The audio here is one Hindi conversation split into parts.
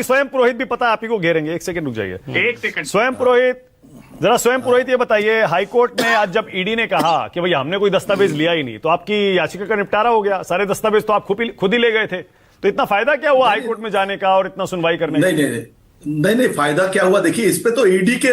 स्वयं पुरोहित भी पता है आप ही को घेरेंगे। एक सेकंड रुक जाइए, एक सेकंड। स्वयं पुरोहित, जरा स्वयं पुरोहित ये बताइए, हाईकोर्ट में आज जब ईडी ने कहा कि भैया हमने कोई दस्तावेज लिया ही नहीं, तो आपकी याचिका का निपटारा हो गया, सारे दस्तावेज तो आप खुद ही ले गए थे, तो इतना फायदा क्या हुआ हाईकोर्ट में जाने का और इतना सुनवाई करने का? नहीं, फायदा क्या हुआ? देखिए, इस पे तो ईडी के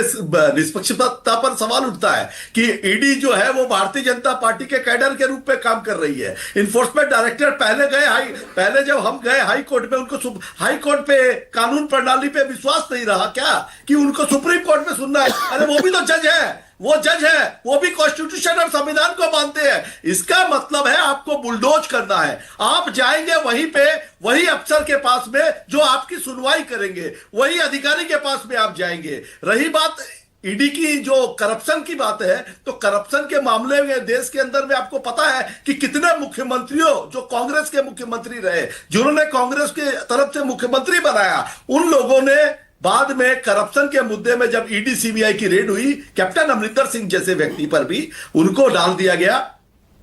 निष्पक्षता पर सवाल उठता है कि ईडी जो है वो भारतीय जनता पार्टी के कैडर के रूप में काम कर रही है। इन्फोर्समेंट डायरेक्टर पहले जब हम गए हाई कोर्ट में, उनको हाई कोर्ट पे कानून प्रणाली पे विश्वास नहीं रहा क्या कि उनको सुप्रीम कोर्ट में सुनना है? अरे वो भी तो जज है, वो भी कॉन्स्टिट्यूशन और संविधान को मानते हैं। इसका मतलब है आपको बुलडोज करना है। आप जाएंगे वहीं पे, वही अफसर के पास में जो आपकी सुनवाई करेंगे, वही अधिकारी के पास में आप जाएंगे। रही बात ईडी की जो करप्शन की बात है, तो करप्शन के मामले में देश के अंदर में आपको पता है कि कितने मुख्यमंत्रियों जो कांग्रेस के मुख्यमंत्री रहे, जिन्होंने कांग्रेस के तरफ से मुख्यमंत्री बनाया, उन लोगों ने बाद में करप्शन के मुद्दे में जब ईडी सीबीआई की रेड हुई, कैप्टन अमरिंदर सिंह जैसे व्यक्ति पर भी उनको डाल दिया गया,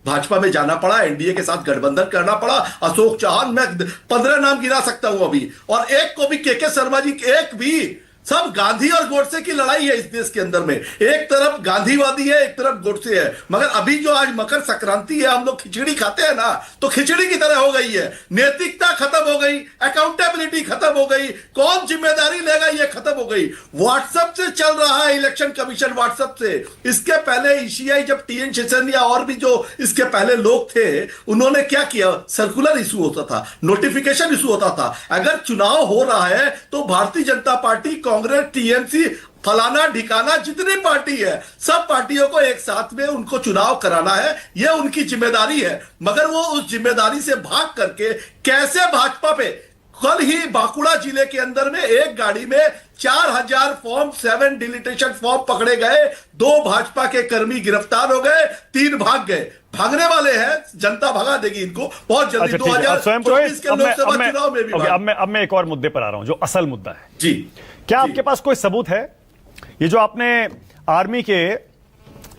भाजपा में जाना पड़ा, एनडीए के साथ गठबंधन करना पड़ा। अशोक चौहान, मैं 15 नाम गिना सकता हूं अभी, और एक को भी के शर्मा जी, एक भी, सब गांधी और गोडसे की लड़ाई है इस देश के अंदर में। एक तरफ गांधीवादी है, एक तरफ गोडसे है। मगर अभी जो आज मकर संक्रांति है, हम लोग खिचड़ी खाते हैं ना, तो खिचड़ी की तरह हो गई है। नैतिकता खत्म हो गई, अकाउंटेबिलिटी खत्म हो गई, कौन जिम्मेदारी लेगा ये खत्म हो गई। व्हाट्सएप से चल रहा है इलेक्शन कमीशन, व्हाट्सएप से। इसके पहले ईसीआई जब टीएन शेषन या और भी जो इसके पहले लोग थे, उन्होंने क्या किया? सर्कुलर इशू होता था, नोटिफिकेशन इशू होता था। अगर चुनाव हो रहा है तो भारतीय जनता पार्टी, कांग्रेस, टीएमसी, फलाना ढिकाना जितनी पार्टी है, सब पार्टियों को एक साथ में उनको चुनाव कराना है, यह उनकी जिम्मेदारी है। मगर वो उस जिम्मेदारी से भाग करके कैसे भाजपा पे, कल ही बांकुड़ा जिले के अंदर में एक गाड़ी में 4000 फॉर्म, 7 डिलीटेशन फॉर्म पकड़े गए, 2 भाजपा के कर्मी गिरफ्तार हो गए, 3 भाग गए। भागने वाले हैं, जनता भगा देगी इनको बहुत जल्दी। 2024 के लोकसभा चुनाव में भी। अब मैं एक और मुद्दे पर आ रहा हूं, जो असल मुद्दा है जी। क्या आपके पास कोई सबूत है? ये जो आपने आर्मी के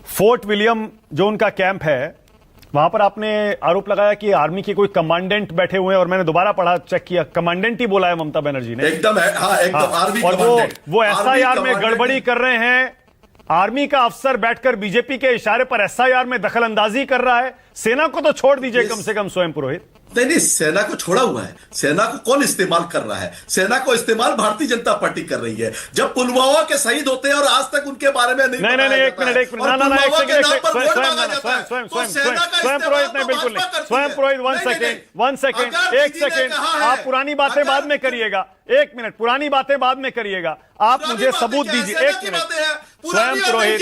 फोर्ट विलियम जो उनका कैंप है, वहां पर आपने आरोप लगाया कि आर्मी के कोई कमांडेंट बैठे हुए हैं, और मैंने दोबारा पढ़ा, चेक किया, कमांडेंट ही बोला है ममता बनर्जी ने। एकदम है, हाँ, एकदम आर्मी और वो एसआईआर में गड़बड़ी कर रहे हैं। आर्मी का अफसर बैठकर बीजेपी के इशारे पर एसआईआर में दखल अंदाजी कर रहा है। सेना को तो छोड़ दीजिए कम से कम, स्वयं पुरोहित। नहीं, सेना को छोड़ा हुआ है। सेना को कौन इस्तेमाल कर रहा है? सेना को इस्तेमाल भारतीय जनता पार्टी कर रही है। जब पुलवामा के शहीद होते हैं और आज तक उनके बारे में नहीं, एक मिनट, स्वयं पुरोहित नहीं, बिल्कुल नहीं, स्वयं पुरोहित, वन सेकेंड, एक सेकेंड, आप पुरानी बातें बाद में करिएगा। 1 मिनट, पुरानी बातें बाद में करिएगा, आप मुझे सबूत दीजिए। 1 मिनट, स्वयं पुरोहित,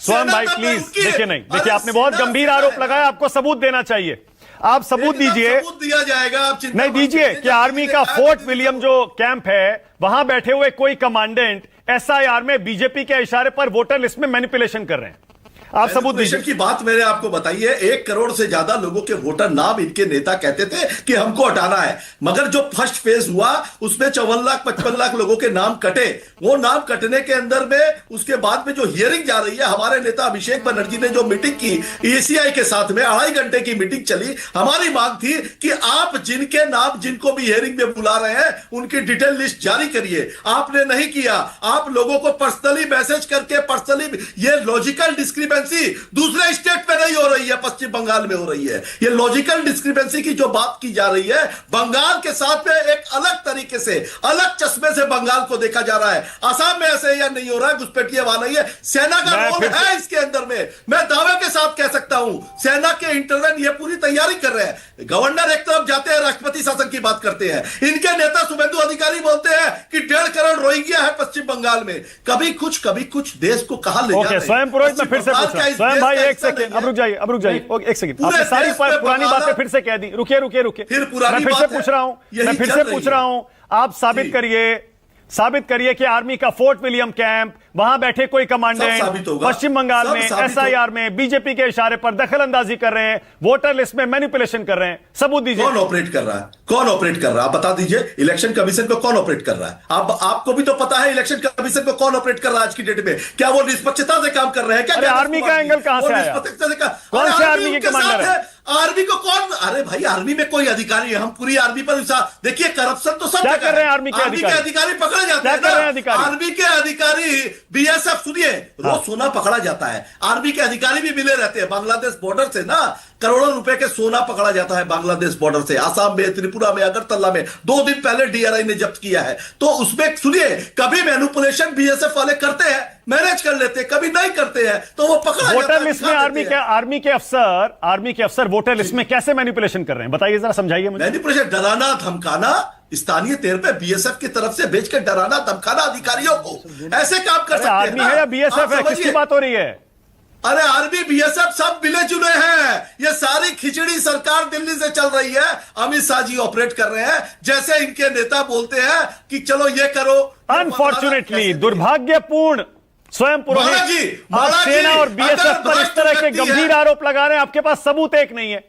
स्वयं भाई प्लीज, देखिए नहीं, देखिए आपने बहुत गंभीर आरोप लगाया, आपको सबूत देना चाहिए। आप सबूत दीजिए। सबूत दिया जाएगा, आप नहीं दीजिए कि आर्मी का फोर्ट विलियम जो कैंप है, वहां बैठे हुए कोई कमांडेंट एसआईआर में बीजेपी के इशारे पर वोटर लिस्ट में मैनिपुलेशन कर रहे हैं। आप सबूत दीजिए। की बात मैंने आपको बताई है। 1 करोड़ से ज्यादा लोगों के वोटर नाम इनके नेता कहते थे कि हमको हटाना है, मगर जो फर्स्ट फेज हुआ उसमें 54 लाख 55 लाख लोगों के नाम कटे। वो नाम कटने के अंदर में उसके बाद में जो हियरिंग जा रही है, हमारे नेता अभिषेक बनर्जी ने जो मीटिंग की ईसीआई के साथ में, 2.5 घंटे की मीटिंग चली। हमारी मांग थी कि आप जिनके नाम, जिनको भी हियरिंग में बुला रहे हैं, उनकी डिटेल लिस्ट जारी करिए। आपने नहीं किया। आप लोगों को पर्सनली मैसेज करके, पर्सनली, ये लॉजिकल डिस्क्रिपेंसी दूसरे स्टेट में नहीं हो रही है, पश्चिम बंगाल में हो रही है। ये लॉजिकल डिस्क्रिपेंसी की जो बात की जा रही है, बंगाल के साथ में एक अलग तरीके से, अलग चश्मे से बंगाल को देखा जा रहा है। असम में ऐसे या नहीं हो रहा है, घुसपैठिया नहीं है। सेना का रोल है इसके अंदर में, मैं दावे के साथ कह सकता हूं। सेना के इंटरवेंट ये पूरी तैयारी कर रहे हैं। गवर्नर एक तरफ जाते हैं, राष्ट्रपति शासन की बात करते हैं। इनके नेता शुभेंदु अधिकारी बोलते हैं कि 1.5 करोड़ रोहिंग्या है पश्चिम बंगाल में। कभी कुछ देश को कहां ले जा रहे हैं? स्वयं पुरोहित में फिर से स्वयं भाई, 1 सेकंड, अब रुक जाइए, 1 सेकंड। आपने सारी पुरानी बातें फिर से कह दी। रुकिए, मैं फिर से पूछ रहा हूं, आप साबित करिए कि आर्मी का फोर्ट विलियम कैंप वहां बैठे कोई सब साबित कमांडेंट होगा। पश्चिम बंगाल सब में साबित एसआईआर में बीजेपी के इशारे पर दखल अंदाजी कर रहे हैं, वोटर लिस्ट में मैनिपुलेशन कर रहे हैं, सबूत दीजिए। कौन ऑपरेट कर रहा है? कौन ऑपरेट कर रहा है? आप बता दीजिए। इलेक्शन कमीशन को कौन ऑपरेट कर रहा है? आपको भी तो पता है इलेक्शन कमीशन को कौन ऑपरेट कर रहा है आज की डेट में। क्या वो निष्पक्षता से काम कर रहे हैं? क्या अरे आर्मी का एंगल कहां से आया? कौन से आर्मी के कमांडर है? आर्मी को कौन? अरे भाई, आर्मी में कोई अधिकारी है? हम पूरी आर्मी पर देखिए, करप्शन तो सब क्या जगह कर रहे हैं है। आर्मी के अधिकारी पकड़े जाते क्या हैं कर रहे हैं ना। अधिकारी? आर्मी के अधिकारी बीएसएफ, सुनिए, रोज सोना पकड़ा जाता है। आर्मी के अधिकारी भी मिले रहते हैं बांग्लादेश बॉर्डर से ना। करोड़ों रुपए के सोना पकड़ा जाता है बांग्लादेश बॉर्डर से, आसाम में, त्रिपुरा में, अगरतला में। 2 दिन पहले डीआरआई ने जब्त किया है। तो उसमें सुनिए, कभी मैनिपुलेशन बीएसएफ वाले करते हैं, मैनेज कर लेते हैं, कभी नहीं करते हैं, तो वो पकड़ा जाता वोटर है, लिस्ट में दिखा आर्मी देते के हैं। आर्मी के अफसर वोटर लिस्ट में कैसे मैनिपुलेशन कर रहे हैं, बताइए जरा, समझाइए मुझे। मैनिपुलेशन, डराना धमकाना, स्थानीय तौर पे बीएसएफ की तरफ से भेज के डराना धमकाना अधिकारियों को, ऐसे काम कर सकते हैं। आर्मी है या बीएसएफ है, किसकी बात हो रही है? अरे आर्मी बीएसएफ सब मिले जुले हैं। ये सारी खिचड़ी सरकार दिल्ली से चल रही है। अमित शाह जी ऑपरेट कर रहे हैं, जैसे इनके नेता बोलते हैं कि चलो ये करो। अनफॉर्चुनेटली, दुर्भाग्यपूर्ण, स्वयं पुरोहित आप सेना और बीएसएफ पर इस तरह के गंभीर आरोप लगा रहे हैं, आपके पास सबूत एक नहीं है।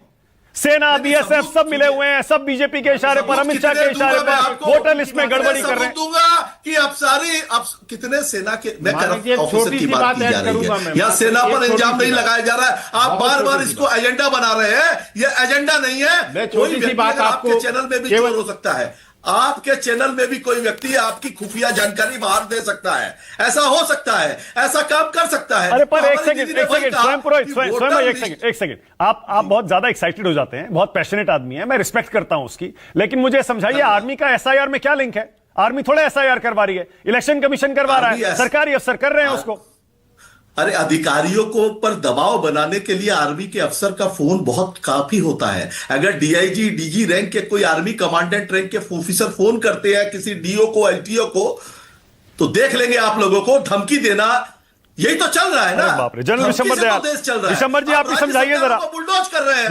सेना, बीएसएफ सब मिले हुए हैं, सब बीजेपी के इशारे पर, अमित शाह के इशारे पर वोटर लिस्ट में गड़बड़ी कर रहे हैं। दूंगा कि अब कितने सेना के, मैं करप्ट ऑफिसर की बात की जा रही है, या सेना पर इल्जाम नहीं लगाया जा रहा है। आप बार बार इसको एजेंडा बना रहे हैं। ये एजेंडा नहीं है। कोई व्यक्ति अगर आपके चैनल में भी चोर हो सकता है, आपके चैनल में भी कोई व्यक्ति आपकी खुफिया जानकारी बाहर दे सकता है, ऐसा हो सकता है, ऐसा काम कर सकता है। अरे पर एक हमारी सेकंड, दीदी ने एक वही सेकंड, कहा स्वयं पुरोहित, कि स्वयं वोटर एक सेकंड, आप बहुत ज्यादा एक्साइटेड हो जाते हैं, बहुत पैशनेट आदमी है, मैं रिस्पेक्ट करता हूं उसकी, लेकिन मुझे समझाइए आर्मी का एसआईआर में क्या लिंक है? आर्मी थोड़ा एसआईआर करवा रही है, इलेक्शन कमीशन करवा रहा है, सरकारी अफसर कर रहे हैं उसको। अरे अधिकारियों को पर दबाव बनाने के लिए आर्मी के अफसर का फोन बहुत काफी होता है। अगर डीआईजी, डीजी रैंक के कोई आर्मी कमांडेंट रैंक के ऑफिसर फोन करते हैं किसी डीओ को, एलटीओ को, तो देख लेंगे आप लोगों को धमकी देना। यही तो चल रहा है ना। बाप रे, जनरल विशंबर दयाल, विशंबर जी आप भी समझाइए जरा। बुलडोज कर रहे हैं।